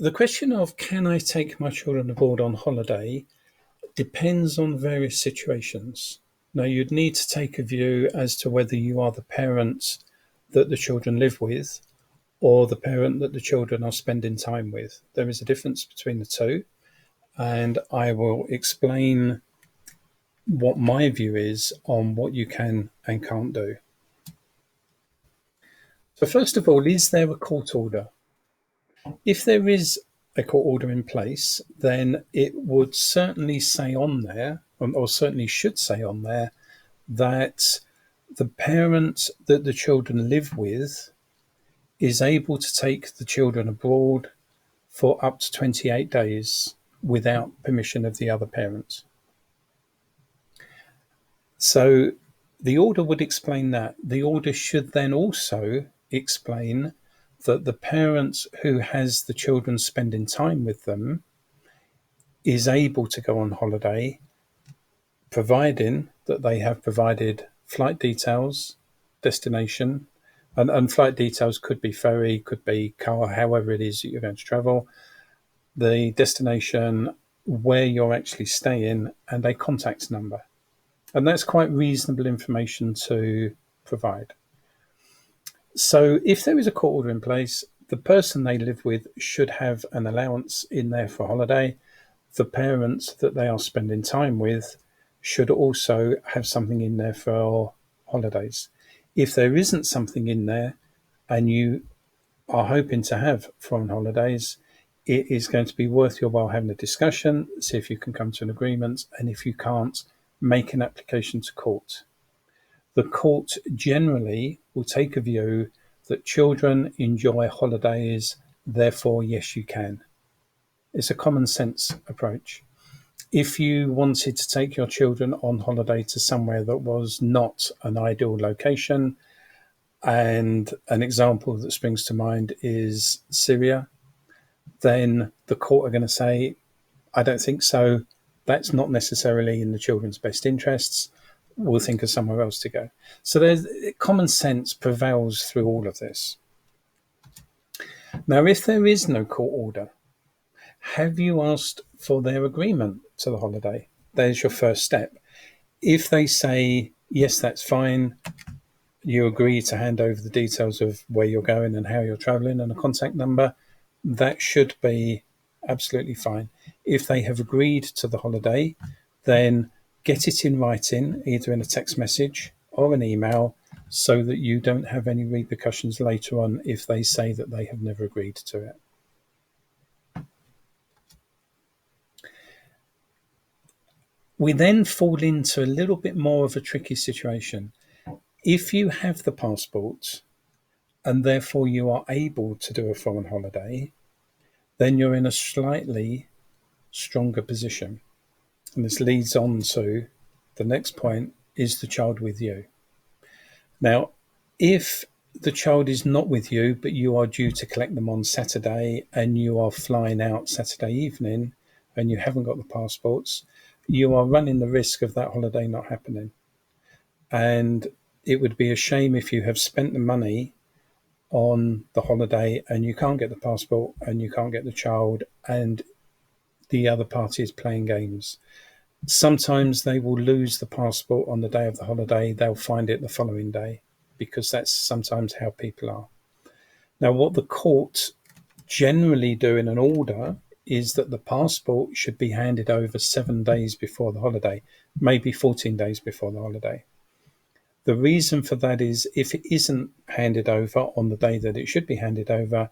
The question of can I take my children abroad on holiday depends on various situations. Now, you'd need to take a view as to whether you are the parent that the children live with or the parent that the children are spending time with. There is a difference between the two, and I will explain what my view is on what you can and can't do. So, first of all, is there a court order? If there is a court order in place, then it would certainly say on there, or certainly should say on there, that the parent that the children live with is able to take the children abroad for up to 28 days without permission of the other parent. So the order would explain that. The order should then also explain that the parent who has the children spending time with them is able to go on holiday, providing that they have provided flight details, destination, and flight details could be ferry, could be car, however it is that you're going to travel, the destination, where you're actually staying, and a contact number. And that's quite reasonable information to provide. So if there is a court order in place, the person they live with should have an allowance in there for holiday. The parents that they are spending time with should also have something in there for holidays. If there isn't something in there and you are hoping to have foreign holidays, it is going to be worth your while having a discussion, see if you can come to an agreement, and if you can't, make an application to court. The court generally will take a view that children enjoy holidays, therefore, yes, you can. It's a common sense approach. If you wanted to take your children on holiday to somewhere that was not an ideal location, and an example that springs to mind is Syria, then the court are going to say, I don't think so. That's not necessarily in the children's best interests. We'll think of somewhere else to go. So there's common sense prevails through all of this. Now, if there is no court order, have you asked for their agreement to the holiday? There's your first step. If they say, yes, that's fine, you agree to hand over the details of where you're going and how you're traveling and a contact number, that should be absolutely fine. If they have agreed to the holiday, then get it in writing, either in a text message or an email, so that you don't have any repercussions later on if they say that they have never agreed to it. We then fall into a little bit more of a tricky situation. If you have the passport and therefore you are able to do a foreign holiday, then you're in a slightly stronger position. And this leads on to the next point, is the child with you? Now, if the child is not with you, but you are due to collect them on Saturday and you are flying out Saturday evening and you haven't got the passports, you are running the risk of that holiday not happening. And it would be a shame if you have spent the money on the holiday and you can't get the passport and you can't get the child and the other party is playing games. Sometimes they will lose the passport on the day of the holiday. They'll find it the following day, because that's sometimes how people are. Now, what the court generally do in an order is that the passport should be handed over 7 days before the holiday, maybe 14 days before the holiday. The reason for that is if it isn't handed over on the day that it should be handed over,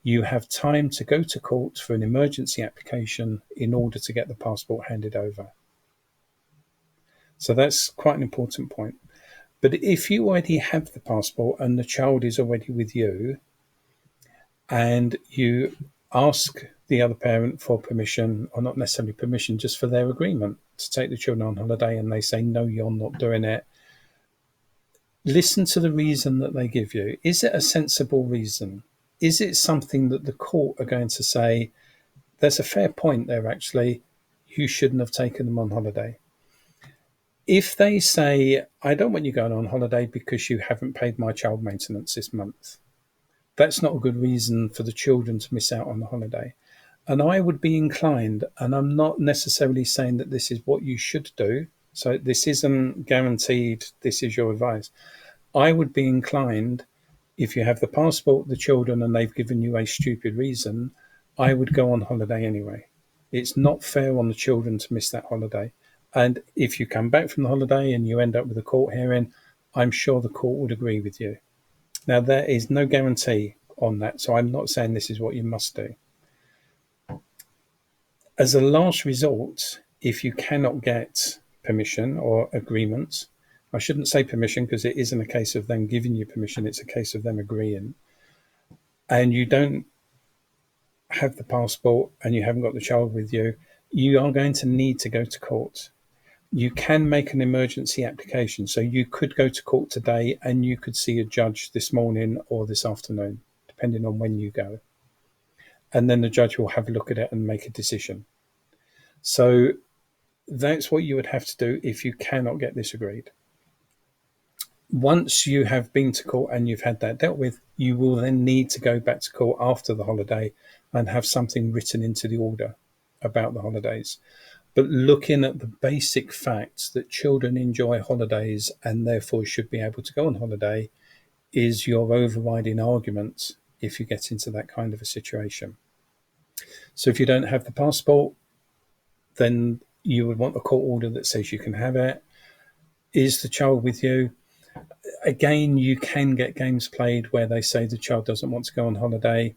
you have time to go to court for an emergency application in order to get the passport handed over. So that's quite an important point. But if you already have the passport and the child is already with you, and you ask the other parent for permission, or not necessarily permission, just for their agreement to take the children on holiday, and they say, no, you're not doing it, listen to the reason that they give you. Is it a sensible reason? Is it something that the court are going to say, there's a fair point there, actually, you shouldn't have taken them on holiday? If they say, I don't want you going on holiday because you haven't paid my child maintenance this month, that's not a good reason for the children to miss out on the holiday. And I would be inclined, and I'm not necessarily saying that this is what you should do, so this isn't guaranteed, this is your advice. I would be inclined, if you have the passport, the children, and they've given you a stupid reason, I would go on holiday anyway. It's not fair on the children to miss that holiday. And if you come back from the holiday and you end up with a court hearing, I'm sure the court would agree with you. Now, there is no guarantee on that, so I'm not saying this is what you must do. As a last resort, if you cannot get permission or agreement, I shouldn't say permission because it isn't a case of them giving you permission, it's a case of them agreeing, and you don't have the passport and you haven't got the child with you, you are going to need to go to court. You can make an emergency application. So you could go to court today and you could see a judge this morning or this afternoon, depending on when you go. And then the judge will have a look at it and make a decision. So that's what you would have to do if you cannot get this agreed. Once you have been to court and you've had that dealt with, you will then need to go back to court after the holiday and have something written into the order about the holidays. But looking at the basic facts that children enjoy holidays and therefore should be able to go on holiday is your overriding argument if you get into that kind of a situation. So if you don't have the passport, then you would want a court order that says you can have it. Is the child with you? Again, you can get games played where they say the child doesn't want to go on holiday.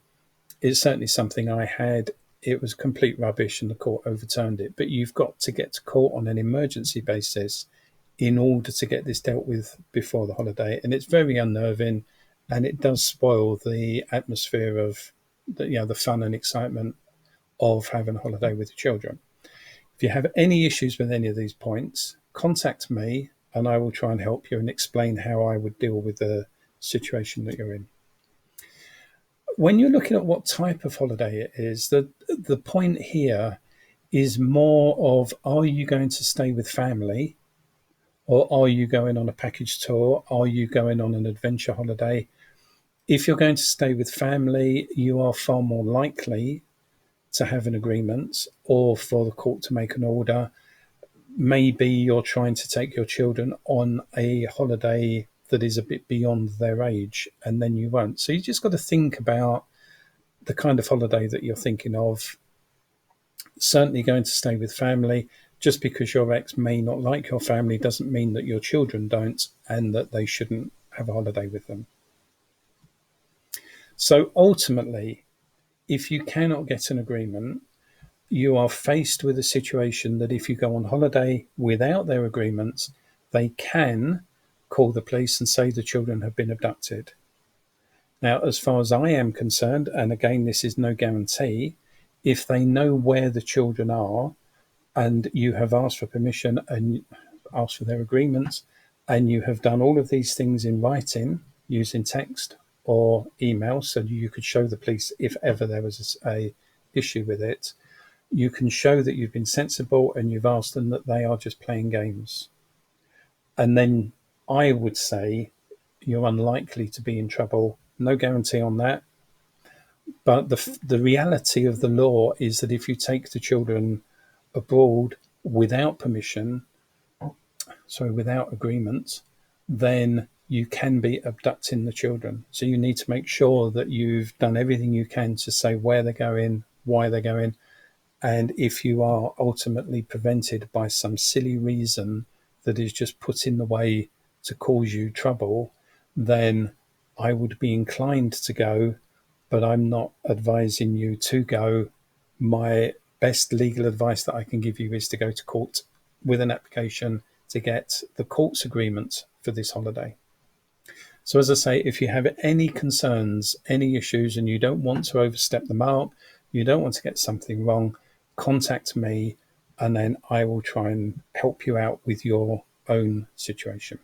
It's certainly something I had. It was complete rubbish and the court overturned it. But you've got to get to court on an emergency basis in order to get this dealt with before the holiday. And it's very unnerving and it does spoil the atmosphere of the fun and excitement of having a holiday with your children. If you have any issues with any of these points, contact me and I will try and help you and explain how I would deal with the situation that you're in. When you're looking at what type of holiday it is, the point here is more of, are you going to stay with family or are you going on a package tour? Are you going on an adventure holiday? If you're going to stay with family, you are far more likely to have an agreement or for the court to make an order. Maybe you're trying to take your children on a holiday that is a bit beyond their age, and then you won't. So you just got to think about the kind of holiday that you're thinking of. Certainly going to stay with family. Just because your ex may not like your family doesn't mean that your children don't and that they shouldn't have a holiday with them. So ultimately, if you cannot get an agreement, you are faced with a situation that if you go on holiday without their agreements, they can call the police and say the children have been abducted. Now, as far as I am concerned, and again, this is no guarantee, if they know where the children are and you have asked for permission and asked for their agreements and you have done all of these things in writing using text or email so you could show the police if ever there was a issue with it, you can show that you've been sensible and you've asked them that they are just playing games. And then I would say you're unlikely to be in trouble. No guarantee on that. But the reality of the law is that if you take the children abroad without permission, without agreement, then you can be abducting the children. So you need to make sure that you've done everything you can to say where they're going, why they're going. And if you are ultimately prevented by some silly reason that is just put in the way to cause you trouble, then I would be inclined to go, but I'm not advising you to go. My best legal advice that I can give you is to go to court with an application to get the court's agreement for this holiday. So as I say, if you have any concerns, any issues, and you don't want to overstep the mark, you don't want to get something wrong, contact me and then I will try and help you out with your own situation.